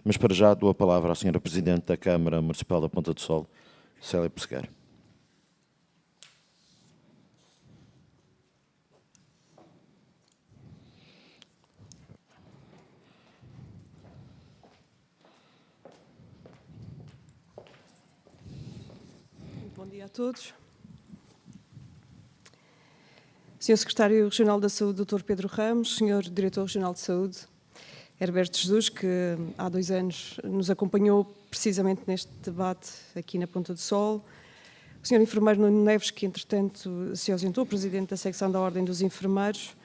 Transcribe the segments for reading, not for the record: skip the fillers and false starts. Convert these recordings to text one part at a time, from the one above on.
Mas para já dou a palavra à Sra. Presidente da Câmara Municipal da Ponta do Sol, Célia Pessegueira. Bom dia a todos. Sr. Secretário Regional da Saúde, Dr. Pedro Ramos, Sr. Diretor Regional de Saúde, Herberto Jesus, que há 2 anos nos acompanhou precisamente neste debate aqui na Ponta do Sol, o Sr. Enfermeiro Nuno Neves, que entretanto se ausentou, Presidente da Secção da Ordem dos Enfermeiros,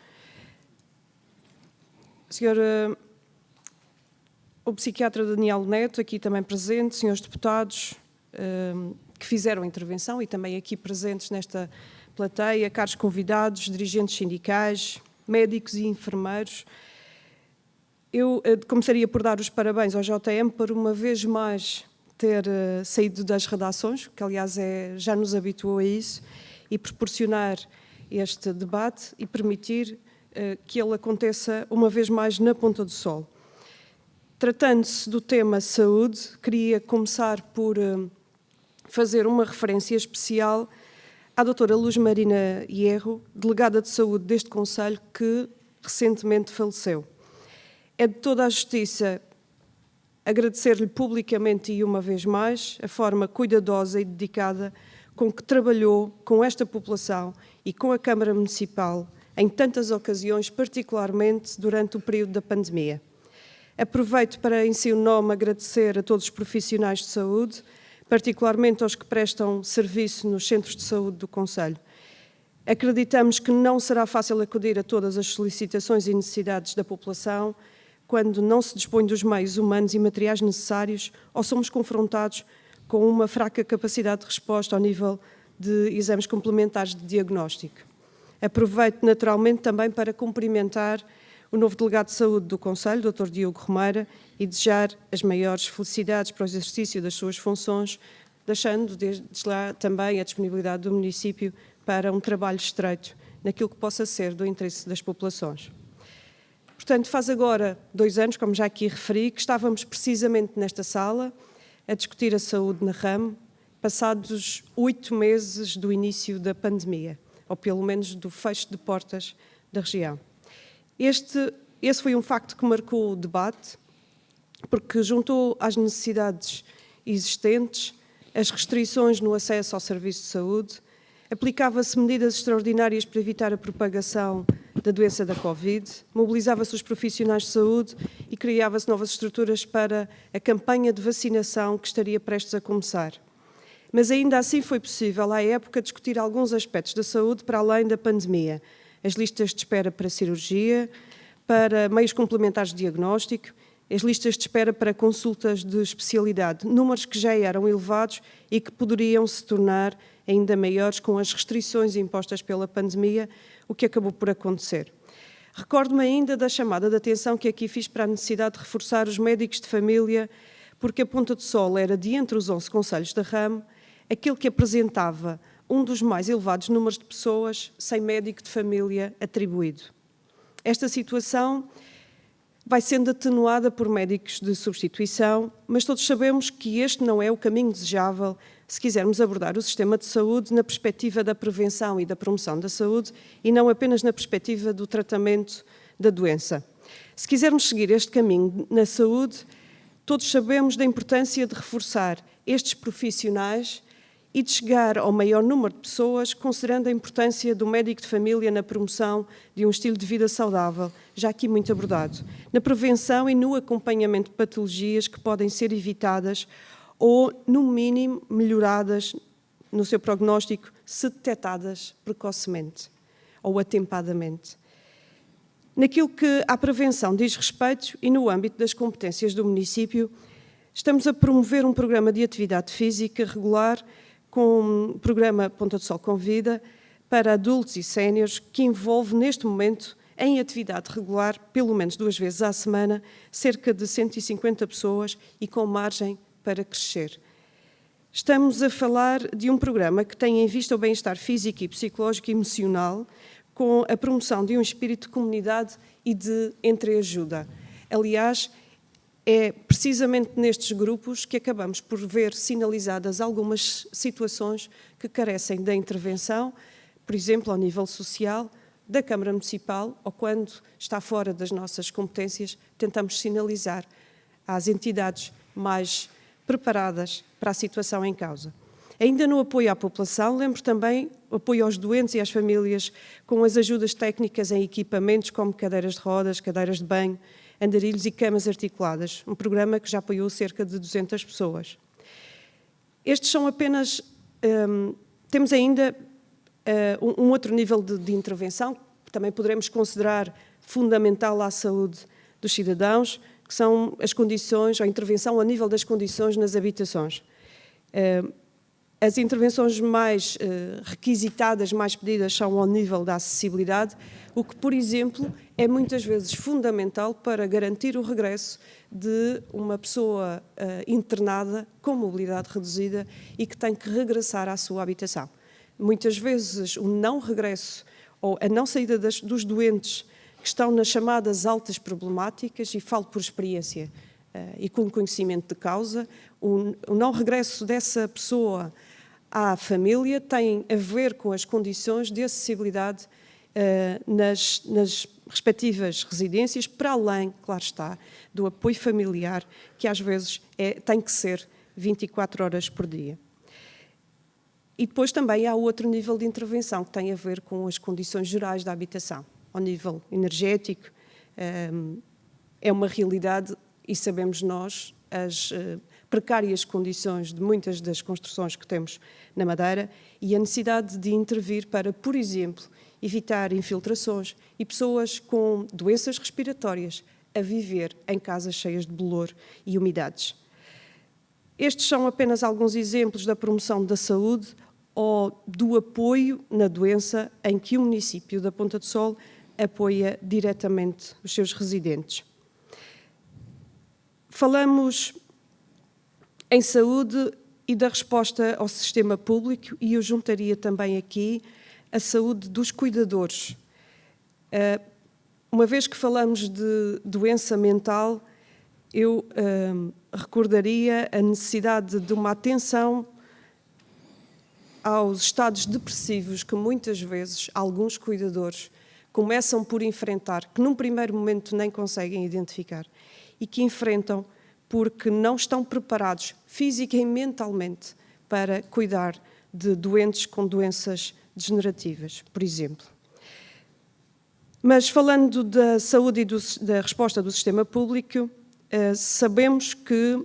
o Psiquiatra Daniel Neto, aqui também presente, senhores deputados que fizeram a intervenção e também aqui presentes nesta plateia, caros convidados, dirigentes sindicais, médicos e enfermeiros. Eu começaria por dar os parabéns ao JM por uma vez mais ter saído das redações, que aliás já nos habituou a isso, e proporcionar este debate e permitir que ele aconteça uma vez mais na Ponta do Sol. Tratando-se do tema saúde, queria começar por fazer uma referência especial à doutora Luz Marina Hierro, delegada de saúde deste Conselho, que recentemente faleceu. É de toda a justiça agradecer-lhe publicamente e uma vez mais a forma cuidadosa e dedicada com que trabalhou com esta população e com a Câmara Municipal em tantas ocasiões, particularmente durante o período da pandemia. Aproveito para, em seu nome, agradecer a todos os profissionais de saúde, particularmente aos que prestam serviço nos centros de saúde do Conselho. Acreditamos que não será fácil acudir a todas as solicitações e necessidades da população quando não se dispõe dos meios humanos e materiais necessários ou somos confrontados com uma fraca capacidade de resposta ao nível de exames complementares de diagnóstico. Aproveito naturalmente também para cumprimentar o novo Delegado de Saúde do Conselho, Dr. Diogo Romeira, e desejar as maiores felicidades para o exercício das suas funções, deixando desde lá também a disponibilidade do município para um trabalho estreito naquilo que possa ser do interesse das populações. Portanto, faz agora 2 anos, como já aqui referi, que estávamos precisamente nesta sala a discutir a saúde na RAM, passados 8 meses do início da pandemia, ou pelo menos do fecho de portas da região. Esse foi um facto que marcou o debate, porque juntou às necessidades existentes as restrições no acesso ao serviço de saúde, aplicava-se medidas extraordinárias para evitar a propagação da doença da Covid, mobilizava-se os profissionais de saúde e criava-se novas estruturas para a campanha de vacinação que estaria prestes a começar. Mas ainda assim foi possível, à época, discutir alguns aspectos da saúde para além da pandemia. As listas de espera para cirurgia, para meios complementares de diagnóstico, as listas de espera para consultas de especialidade, números que já eram elevados e que poderiam se tornar ainda maiores com as restrições impostas pela pandemia, o que acabou por acontecer. Recordo-me ainda da chamada de atenção que aqui fiz para a necessidade de reforçar os médicos de família, porque a Ponta do Sol era, de entre os 11 concelhos da RAM, aquele que apresentava um dos mais elevados números de pessoas sem médico de família atribuído. Esta situação vai sendo atenuada por médicos de substituição, mas todos sabemos que este não é o caminho desejável se quisermos abordar o sistema de saúde na perspectiva da prevenção e da promoção da saúde e não apenas na perspectiva do tratamento da doença. Se quisermos seguir este caminho na saúde, todos sabemos da importância de reforçar estes profissionais e de chegar ao maior número de pessoas, considerando a importância do médico de família na promoção de um estilo de vida saudável, já aqui muito abordado, na prevenção e no acompanhamento de patologias que podem ser evitadas ou, no mínimo, melhoradas no seu prognóstico, se detectadas precocemente ou atempadamente. Naquilo que à prevenção diz respeito e no âmbito das competências do município, estamos a promover um programa de atividade física regular com o programa Ponta do Sol Convida para adultos e séniores, que envolve neste momento, em atividade regular, pelo menos 2 vezes à semana, cerca de 150 pessoas e com margem para crescer. Estamos a falar de um programa que tem em vista o bem-estar físico e psicológico e emocional, com a promoção de um espírito de comunidade e de entreajuda. Aliás, é precisamente nestes grupos que acabamos por ver sinalizadas algumas situações que carecem da intervenção, por exemplo, ao nível social, da Câmara Municipal, ou quando está fora das nossas competências, tentamos sinalizar às entidades mais preparadas para a situação em causa. Ainda no apoio à população, lembro também o apoio aos doentes e às famílias com as ajudas técnicas em equipamentos como cadeiras de rodas, cadeiras de banho, andarilhos e camas articuladas, um programa que já apoiou cerca de 200 pessoas. Estes são apenas... temos ainda um outro nível de intervenção, que também poderemos considerar fundamental à saúde dos cidadãos, que são as condições, a intervenção a nível das condições nas habitações. As intervenções mais requisitadas, mais pedidas, são ao nível da acessibilidade, o que, por exemplo, é muitas vezes fundamental para garantir o regresso de uma pessoa internada com mobilidade reduzida e que tem que regressar à sua habitação. Muitas vezes o não regresso ou a não saída dos doentes que estão nas chamadas altas problemáticas, e falo por experiência e com conhecimento de causa, o não regresso dessa pessoa à família tem a ver com as condições de acessibilidade nas respectivas residências, para além, claro está, do apoio familiar, que às vezes tem que ser 24 horas por dia. E depois também há outro nível de intervenção que tem a ver com as condições gerais da habitação. Ao nível energético, é uma realidade e sabemos nós as precárias condições de muitas das construções que temos na Madeira e a necessidade de intervir para, por exemplo, evitar infiltrações e pessoas com doenças respiratórias a viver em casas cheias de bolor e umidades. Estes são apenas alguns exemplos da promoção da saúde ou do apoio na doença em que o município da Ponta do Sol apoia diretamente os seus residentes. Falamos em saúde e da resposta ao sistema público, e eu juntaria também aqui a saúde dos cuidadores. Uma vez que falamos de doença mental, eu recordaria a necessidade de uma atenção aos estados depressivos que muitas vezes alguns cuidadores começam por enfrentar, que num primeiro momento nem conseguem identificar e que enfrentam porque não estão preparados física e mentalmente para cuidar de doentes com doenças degenerativas, por exemplo. Mas falando da saúde e da resposta do sistema público, sabemos que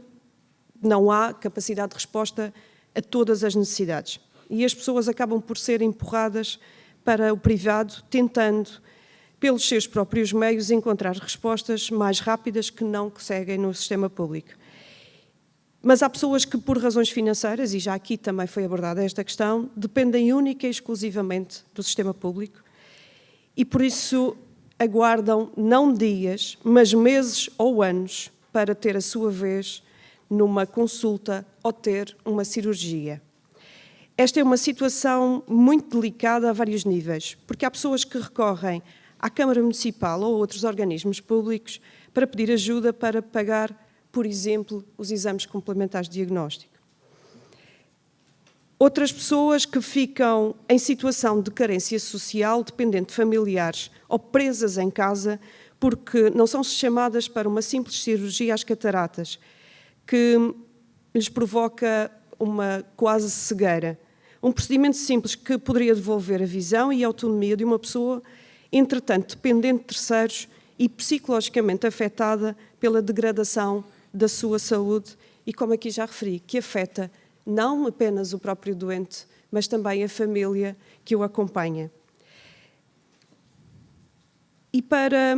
não há capacidade de resposta a todas as necessidades e as pessoas acabam por ser empurradas para o privado, tentando, pelos seus próprios meios, encontrar respostas mais rápidas que não conseguem no sistema público. Mas há pessoas que, por razões financeiras, e já aqui também foi abordada esta questão, dependem única e exclusivamente do sistema público e, por isso, aguardam não dias, mas meses ou anos para ter a sua vez numa consulta ou ter uma cirurgia. Esta é uma situação muito delicada a vários níveis, porque há pessoas que recorrem à Câmara Municipal ou a outros organismos públicos para pedir ajuda para pagar, por exemplo, os exames complementares de diagnóstico. Outras pessoas que ficam em situação de carência social, dependente de familiares ou presas em casa, porque não são chamadas para uma simples cirurgia às cataratas, que lhes provoca uma quase cegueira. Um procedimento simples que poderia devolver a visão e a autonomia de uma pessoa, entretanto, dependente de terceiros e psicologicamente afetada pela degradação da sua saúde e, como aqui já referi, que afeta não apenas o próprio doente, mas também a família que o acompanha. E para,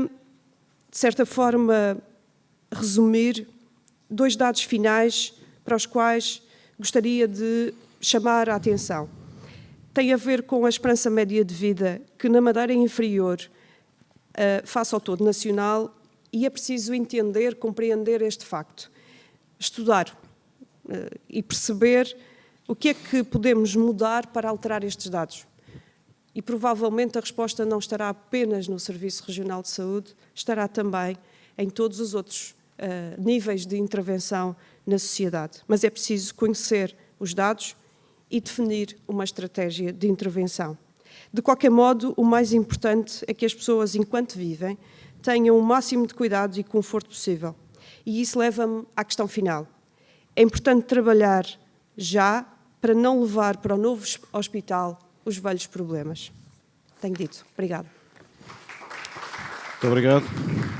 de certa forma, resumir, 2 dados finais para os quais gostaria de chamar a atenção. Tem a ver com a esperança média de vida, que na Madeira é inferior face ao todo nacional, e é preciso entender, compreender este facto, estudar e perceber o que é que podemos mudar para alterar estes dados. E provavelmente a resposta não estará apenas no Serviço Regional de Saúde, estará também em todos os outros níveis de intervenção na sociedade. Mas é preciso conhecer os dados e definir uma estratégia de intervenção. De qualquer modo, o mais importante é que as pessoas, enquanto vivem, tenham o máximo de cuidado e conforto possível. E isso leva-me à questão final. É importante trabalhar já para não levar para o novo hospital os velhos problemas. Tenho dito. Obrigada. Muito obrigado.